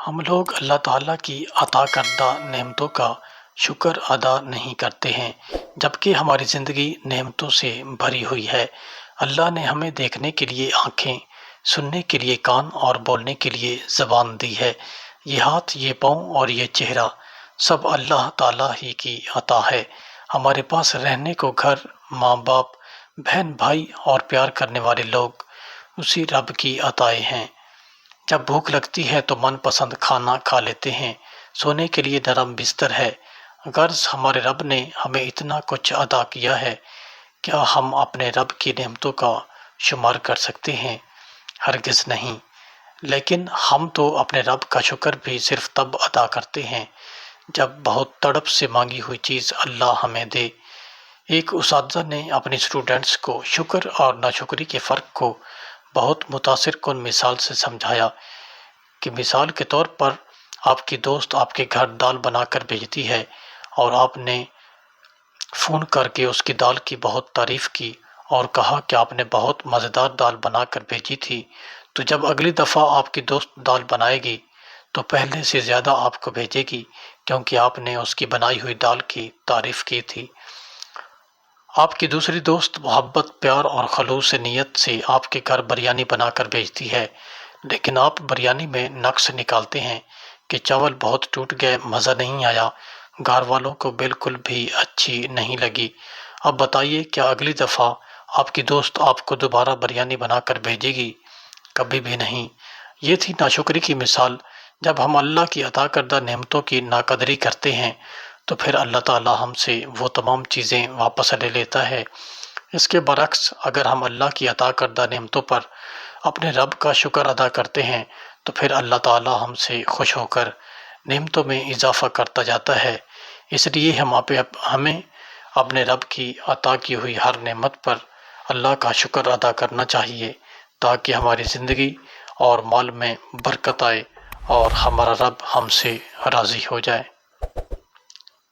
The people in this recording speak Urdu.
ہم لوگ اللہ تعالیٰ کی عطا کردہ نعمتوں کا شکر ادا نہیں کرتے ہیں، جبکہ ہماری زندگی نعمتوں سے بھری ہوئی ہے۔ اللہ نے ہمیں دیکھنے کے لیے آنکھیں، سننے کے لیے کان اور بولنے کے لیے زبان دی ہے۔ یہ ہاتھ، یہ پاؤں اور یہ چہرہ سب اللہ تعالیٰ ہی کی عطا ہے۔ ہمارے پاس رہنے کو گھر، ماں باپ، بہن بھائی اور پیار کرنے والے لوگ اسی رب کی عطائیں ہیں۔ جب بھوک لگتی ہے تو من پسند کھانا کھا لیتے ہیں، سونے کے لیے نرم بستر ہے۔ غرض ہمارے رب نے ہمیں اتنا کچھ عطا کیا ہے، کیا ہم اپنے رب کی نعمتوں کا شمار کر سکتے ہیں؟ ہرگز نہیں۔ لیکن ہم تو اپنے رب کا شکر بھی صرف تب ادا کرتے ہیں جب بہت تڑپ سے مانگی ہوئی چیز اللہ ہمیں دے۔ ایک اساتذہ نے اپنے اسٹوڈنٹس کو شکر اور ناشکری کے فرق کو بہت متاثر کن مثال سے سمجھایا کہ مثال کے طور پر آپ کی دوست آپ کے گھر دال بنا کر بھیجتی ہے اور آپ نے فون کر کے اس کی دال کی بہت تعریف کی اور کہا کہ آپ نے بہت مزیدار دال بنا کر بھیجی تھی، تو جب اگلی دفعہ آپ کی دوست دال بنائے گی تو پہلے سے زیادہ آپ کو بھیجے گی، کیونکہ آپ نے اس کی بنائی ہوئی دال کی تعریف کی تھی۔ آپ کی دوسری دوست محبت، پیار اور خلوص نیت سے آپ کے گھر بریانی بنا کر بھیجتی ہے، لیکن آپ بریانی میں نقص نکالتے ہیں کہ چاول بہت ٹوٹ گئے، مزہ نہیں آیا، گھر والوں کو بالکل بھی اچھی نہیں لگی۔ اب بتائیے، کیا اگلی دفعہ آپ کی دوست آپ کو دوبارہ بریانی بنا کر بھیجے گی؟ کبھی بھی نہیں۔ یہ تھی ناشکری کی مثال۔ جب ہم اللہ کی عطا کردہ نعمتوں کی ناقدری کرتے ہیں تو پھر اللہ تعالیٰ ہم سے وہ تمام چیزیں واپس لے لیتا ہے۔ اس کے برعکس اگر ہم اللہ کی عطا کردہ نعمتوں پر اپنے رب کا شکر ادا کرتے ہیں تو پھر اللہ تعالیٰ ہم سے خوش ہو کر نعمتوں میں اضافہ کرتا جاتا ہے۔ اس لیے ہمیں اپنے رب کی عطا کی ہوئی ہر نعمت پر اللہ کا شکر ادا کرنا چاہیے، تاکہ ہماری زندگی اور مال میں برکت آئے اور ہمارا رب ہم سے راضی ہو جائے۔